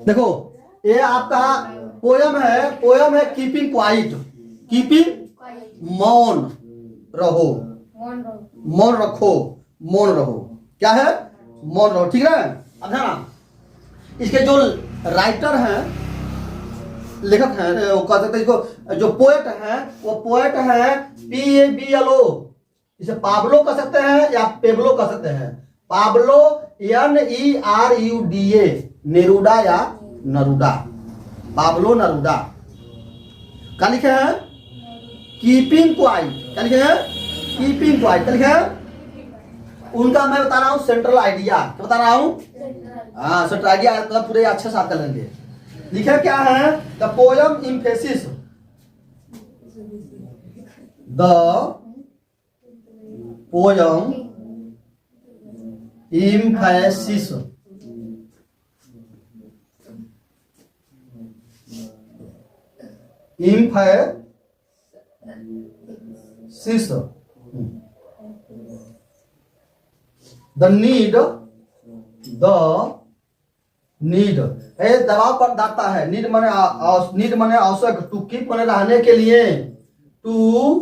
देखो ये आपका पोयम है कीपिंग क्वाइट, कीपिंग मौन रहो, मौन रखो, मौन रहो, क्या है मौन रहो, ठीक है। अब ध्यान, इसके जो राइटर हैं, लेखक हैं, वो कह सकते हैं इसको, जो पोएट हैं वो पोएट है PABLO, इसे पाब्लो कह सकते हैं या पेब्लो कह सकते हैं। पाब्लो NERUDA, नेरुडा या नरूडा, पाब्लो नरूडा। क्या लिखे हैं कीपिंग क्वाइट, क्या लिखे हैं कीपिंग क्वाइट, क्या लिखे हैं। उनका मैं बता रहा हूं सेंट्रल आइडिया, क्या बता रहा हूं, हाँ सेंट्रल आइडिया मतलब पूरे अच्छे से कर लेंगे। लिखे क्या है, the poem emphasis, the poem emphasis, emphasis, the need, दबाव पर दाता है। नीड माने आवश्यक, टू कीप माने रहने के लिए, टू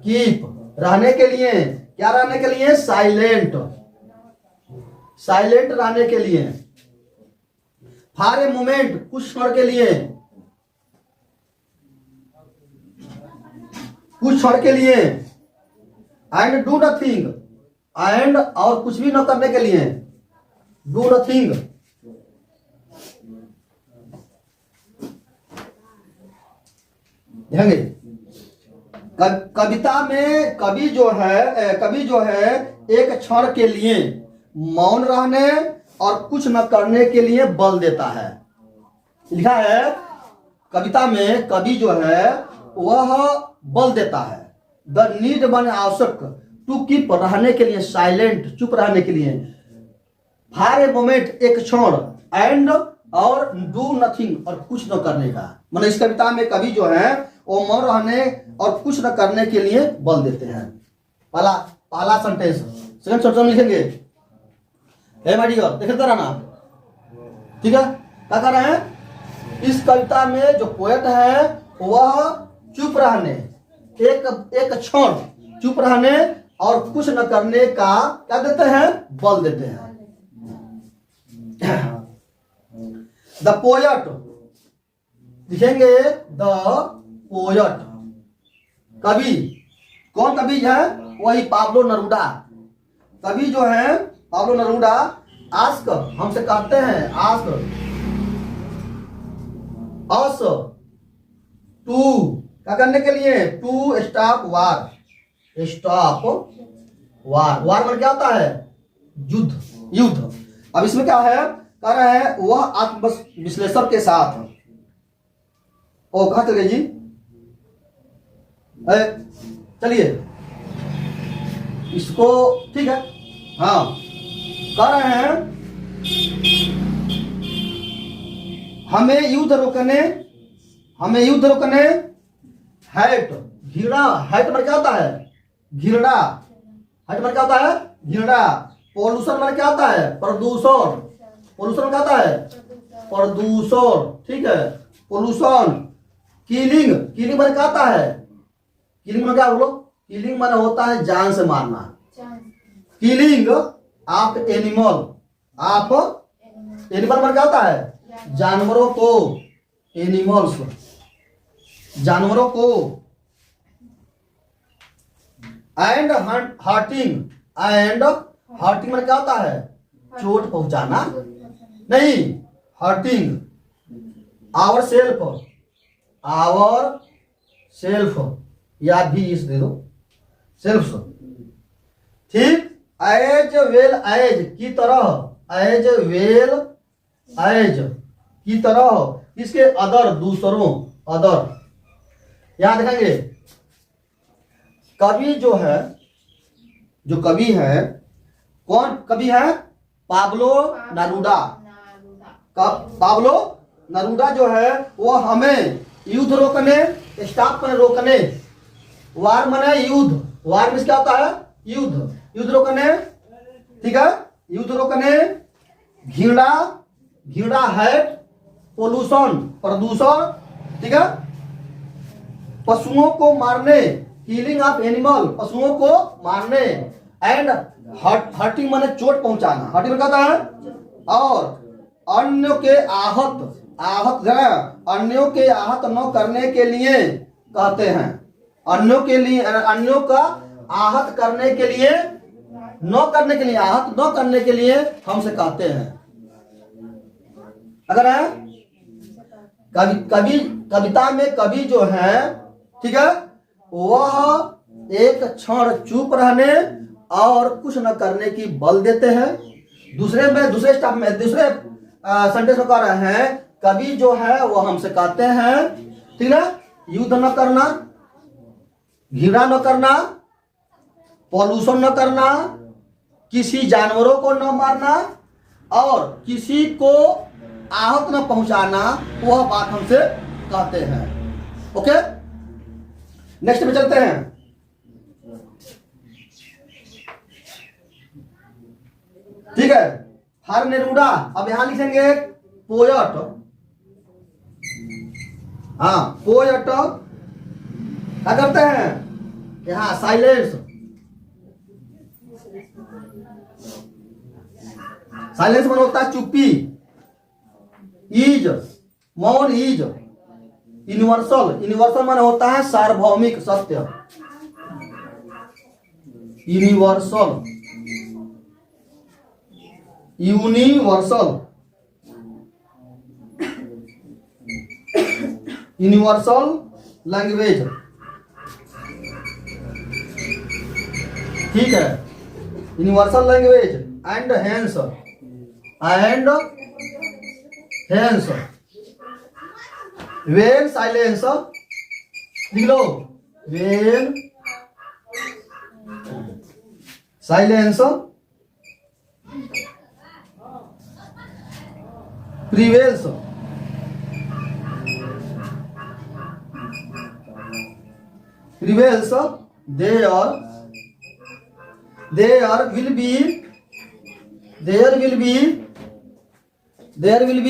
कीप रहने के लिए, क्या रहने के लिए, साइलेंट, साइलेंट रहने के लिए। फॉर ए मोमेंट, कुछ क्षण के लिए, कुछ क्षण के लिए। एंड डू नथिंग, एंड और कुछ भी न करने के लिए, डू नथिंग। ध्यान दें, कविता में कवि जो है एक क्षण के लिए मौन रहने और कुछ न करने के लिए बल देता है। लिखा है कविता में कवि जो है वह बल देता है। द नीड माने आवश्यक, टू कीप रहने के लिए, साइलेंट चुप रहने के लिए, फॉर ए मोमेंट एक क्षण, एंड और डू नथिंग और कुछ न करने का। मतलब इस कविता में कवि जो है वो मौन रहने और कुछ न करने के लिए बल देते हैं। पहला सेंटेंस, सेकंड सेंटेंस लिखेंगे, हे माय डियर देखते रहना, ठीक है। क्या कर रहे हैं, इस कविता में जो पोएट है वह चुप रहने, एक क्षण चुप रहने और कुछ न करने का क्या देते हैं, बल देते हैं। द पोएट लिखेंगे, द पोएट, कवि, कौन कवि है, वही पाब्लो नरूडा। कवि जो है पाब्लो नरूडा, आस्क हमसे कहते हैं, आस्क अस टू, क्या करने के लिए, टू स्टॉप वार, स्टॉप वार, वार मतलब क्या होता है, युद्ध, युद्ध। अब इसमें क्या है, कह रहे हैं वह आत्म विश्लेषण के साथ, ओ कहा चलिए जी, चलिए इसको, ठीक है, हाँ कह रहे हैं हमें युद्ध रोकने, हैट, घृणा, हैट मतलब क्या होता है, घृणा, हैट मतलब क्या होता है, घृणा। पोल्यूशन मतलब क्या होता है, प्रदूषण, पोल्यूशन क्या होता है, प्रदूषण, ठीक है, पोल्यूशन। किलिंग, किलिंग मतलब क्या होता है, किलिंग में क्या बोलो, किलिंग माने होता है जान से मारना, किलिंग ऑफ एनिमल, आप एनिमल माने क्या होता है, जानवरों को, एनिमल्स, जानवरों को। एंड हर्टिंग, एंड हर्टिंग माने क्या होता है, चोट पहुंचाना, नहीं, हर्टिंग आवर सेल्फ, या भी इस दे दो, सेल्फ, ठीक। एज वेल एज की तरह, एज वेल एज की तरह, किसके, अदर दूसरों, अदर। यहां देखेंगे कवि जो है, जो कवि है, कौन कवि है, पाब्लो नरूडा। पाब्लो नरूडा जो है वो हमें युद्ध रोकने, स्टॉप पर रोकने, वार मने युद्ध, वार में क्या होता है, युद्ध, युद्ध रोकने, ठीक है, युद्ध रोकने, घृणा, घृणा हैट, पोल्यूशन प्रदूषण, ठीक है, पशुओं को मारने, किलिंग ऑफ एनिमल पशुओं को मारने, एंड हर्टिंग माने चोट पहुंचाना, हर्टिंग कहता है, और अन्यों के अन्यों के आहत न करने के लिए कहते हैं, अन्यों का आहत करने के लिए आहत न करने के लिए हमसे कहते हैं। अगर है कविता में कवि जो है, ठीक है, वह एक क्षण चुप रहने और कुछ न करने की बल देते हैं। दूसरे सेंटेंस में कह रहे हैं कवि जो है वो हमसे कहते हैं, ठीक है, युद्ध न करना, घृणा न करना, पॉल्यूशन न करना, किसी जानवरों को न मारना और किसी को आहत न पहुंचाना, वह बात हमसे कहते हैं। ओके, नेक्स्ट में चलते हैं। ठीक है, हर नेरूडा, अब यहां लिखेंगे पोयट, हाँ पोयट क्या करते हैं, यहाँ साइलेंस मन होता है चुप्पी, इज मौन, इज यूनिवर्सल मन होता है सार्वभौमिक सत्य, यूनिवर्सल लैंग्वेज, ठीक है, universal language and hence when silence, लिख लो, when silence prevails, there will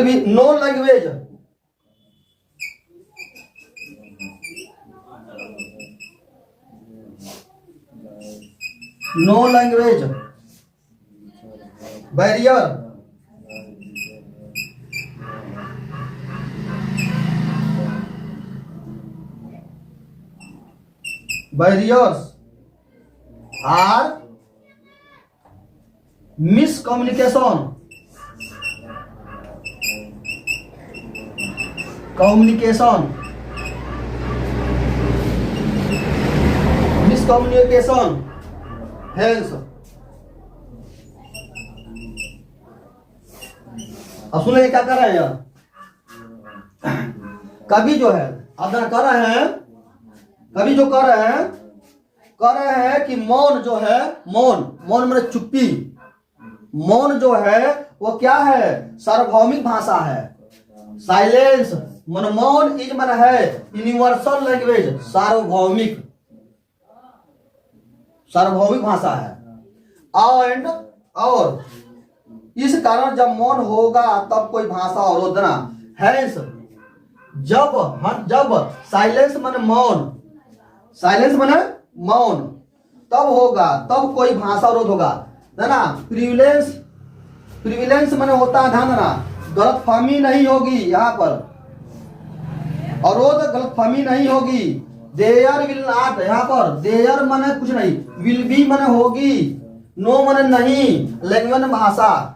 be no language, barrier, barriers are miscommunication, miscommunication, hence। अब सुनिए क्या कर रहे हैं यार, कवि जो है आप कर रहे हैं, कवि जो कर रहे हैं कि मौन जो है, मौन मतलब चुप्पी, मौन जो है वो क्या है, सार्वभौमिक भाषा है। साइलेंस मन मौन, इज मन है यूनिवर्सल लैंग्वेज, सार्वभौमिक भाषा है। एंड और इस कारण जब मौन होगा तब कोई भाषा अवरोधना, हैंस जब साइलेंस मन मौन तब होगा, तब कोई भाषा अवरोध होगा, है ना। प्रिविलेंस मन होता है, ध्यान देना, गलतफहमी नहीं होगी, यहाँ पर अवरोध गलतफहमी नहीं होगी। देयर विल नॉट, यहाँ पर देयर मन कुछ नहीं, विल बी मन होगी, नो मन नहीं, लैंग्वेज भाषा।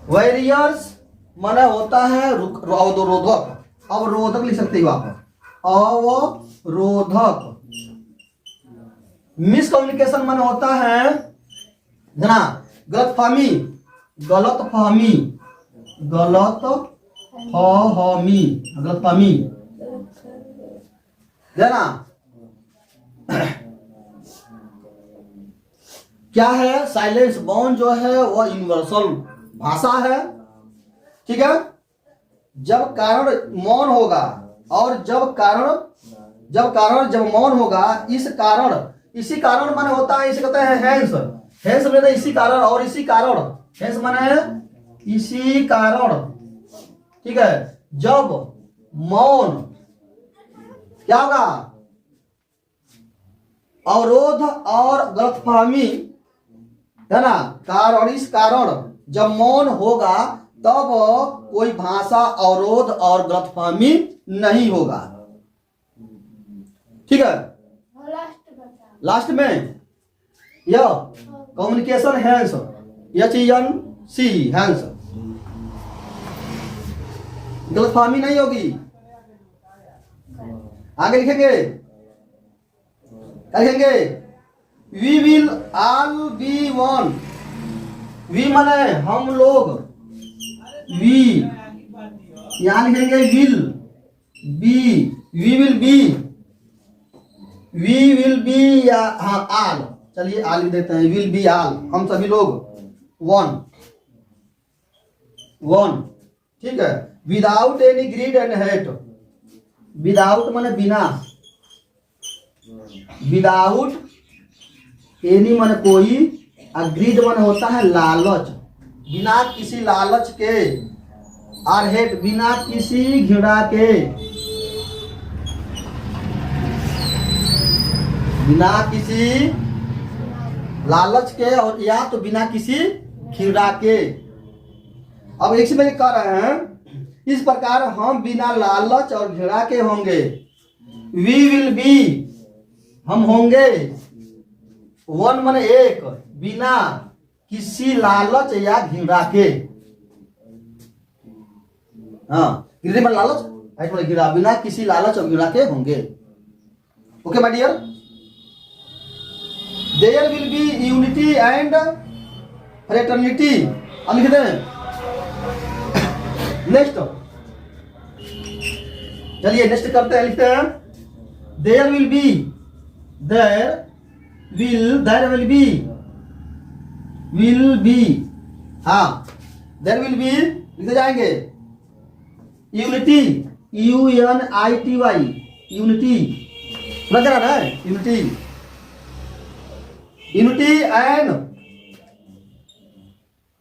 वैरियर्स मन होता है अवरोधक, अवरोधक लिख सकते हो आप, अवरोधक। मिसकम्युनिकेशन मन होता है ना, गलतफहमी, देना क्या है, साइलेंस मौन जो है वह यूनिवर्सल भाषा है, ठीक है। जब कारण मौन होगा और जब मौन होगा, इसी कारण माने होता है, इसे कहते हैं हैंस, हेंस मैंने इसी कारण और इसी कारण, हेंस माने इसी कारण, ठीक है। जब मौन क्या होगा, अवरोध और गलतफहमी, है ना, कारण, और इस कारण जब मौन होगा तब कोई भाषा अवरोध और गलतफहमी नहीं होगा, ठीक है। लास्ट में यह कम्युनिकेशन हैंस, HENC हैंस, गलतफहमी नहीं होगी। आगे लिखेंगे, क्या लिखेंगे, we will all be one, we माने हम लोग, वी यहां लिखेंगे will be, we will be, we will be या हाँ आल, चलिए आल लिख देते हैं, विल बी आल, हम सभी लोग वन, वन, ठीक है। Without any grid and hate, without माने बिना, विदाउट एनी माने कोई, ग्रीड माने होता है लालच, बिना किसी लालच के, और हेट बिना किसी घृणा के, बिना किसी लालच के, और या तो बिना किसी घृणा के। अब एक में कह रहे हैं, इस प्रकार हम बिना लालच और घृणा के होंगे, वी विल बी, हम होंगे, वन माने एक, बिना किसी लालच या घृणा के, हाँ माने लालच, माने घृणा, बिना किसी लालच और घृणा के होंगे। Okay my dear, there will be unity and fraternity, अब लिख दें। नेक्स्ट, चलिए नेक्स्ट करते हैं, लिखते हैं, there will be, there will be, हाँ देयर विल बी लिखते जाएंगे, यूनिटी, UNITY, यूनिटी, समझ रहा है, यूनिटी, यूनिटी एंड,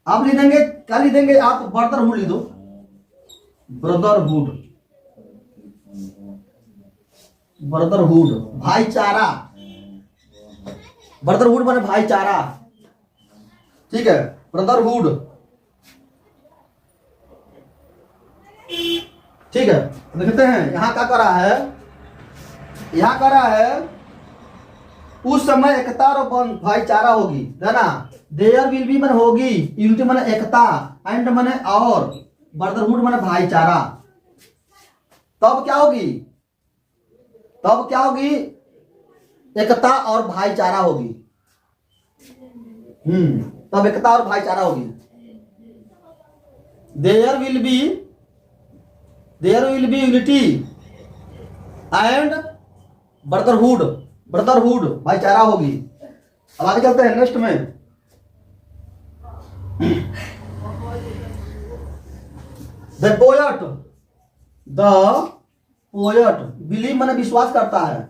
आप लिख देंगे, क्या लिख देंगे आप, ब्रदरहुड लिख दो, ब्रदरहुड, ब्रदरहुड भाईचारा, ब्रदरहुड माने भाईचारा, ठीक है, ब्रदरहुड, ठीक है। देखते हैं यहां क्या कर रहा है, यहां कर रहा है, उस समय एकता और भाईचारा होगी, है ना, देयर विल बी माने होगी, यूनिटी माने एकता, एंड माने और, ब्रदरहुड माने भाईचारा, तब क्या होगी, तब क्या होगी, एकता और भाईचारा होगी, तब एकता और भाईचारा होगी। There will be unity and brotherhood, brotherhood भाईचारा होगी। अब आगे चलते हैं नेक्स्ट में, द पोएट बिलीव माने विश्वास करता है,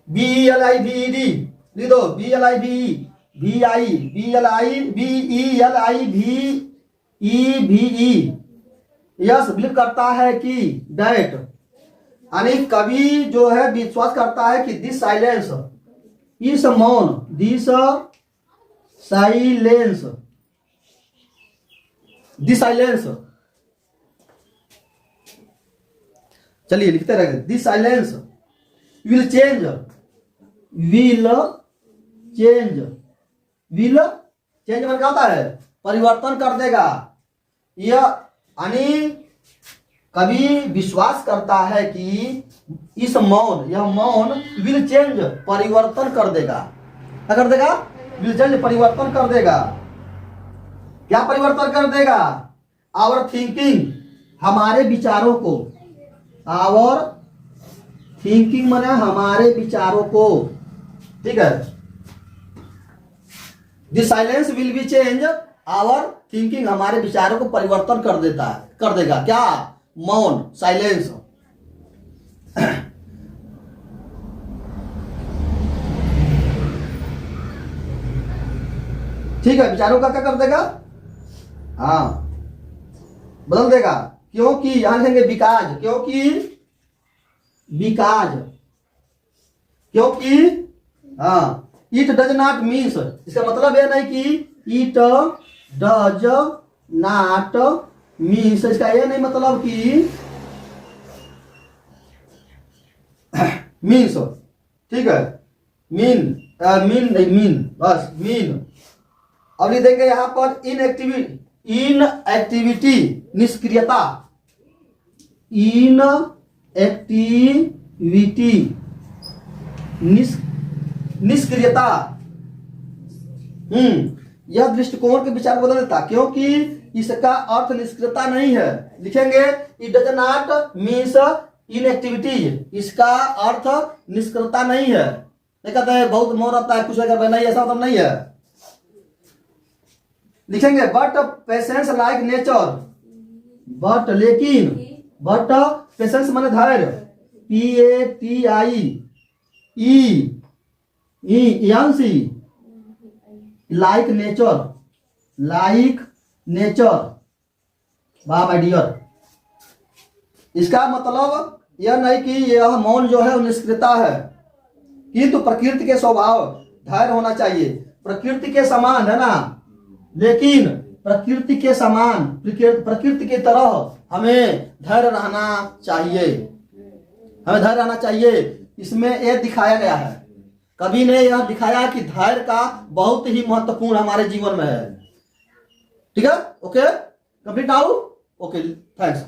BELIVED लिख दो, BELIVE, यस बिलीव करता है कि, दैट, यानी कवि जो है विश्वास करता है कि दिस साइलेंस, इस मौन, दिस साइलेंस, दिस साइलेंस, चलिए लिखते रहेंगे, this silence will change, will change मतलब क्या होता है, परिवर्तन कर देगा, यह यानी कभी विश्वास करता है कि इस मौन, यह मौन विल चेंज परिवर्तन कर देगा, क्या कर देगा, विल चेंज परिवर्तन कर देगा, क्या परिवर्तन कर देगा, आवर थिंकिंग, हमारे विचारों को, आवर थिंकिंग माने हमारे विचारों को, ठीक है, this silence will be change our thinking, हमारे विचारों को परिवर्तन कर देता है, कर देगा, क्या, मौन, साइलेंस। ठीक है, विचारों का क्या कर देगा, हाँ बदल देगा। क्योंकि यहां लिखेंगे बिकॉज, क्योंकि हाँ, इट डज नॉट मीन्स, इसका मतलब यह नहीं कि इट डज नॉट मीन्स, इसका यह नहीं मतलब कि मीन्स, ठीक है, मीन बस मीन। अब लिख देंगे यहां पर इनएक्टिविटी निष्क्रियता, इनएक्टिविटी निष्क्रियता। यह दृष्टिकोण के विचार बदल देता, क्योंकि इसका अर्थ निष्क्रियता नहीं है। लिखेंगे it does not means inactivity, इसका अर्थ निष्क्रियता नहीं है। नहीं कहते हैं बहुत मोह रहता है कुछ नहीं, ऐसा मतलब नहीं है। लिखेंगे but patience like nature, but लेकिन, बट पेशेंस माने धैर्य, PATIE लाइक नेचर, वाह माय डियर। इसका मतलब यह नहीं कि यह मौन जो है निष्क्रियता है, किंतु प्रकृति के स्वभाव धैर्य होना चाहिए, प्रकृति के समान है ना, लेकिन प्रकृति के समान, प्रकृति की तरह हमें धैर्य रहना चाहिए, हमें धैर्य रहना चाहिए। इसमें यह दिखाया गया है, कवि ने यह दिखाया कि धैर्य का बहुत ही महत्वपूर्ण हमारे जीवन में है। ठीक है, okay, complete now, okay, thanks.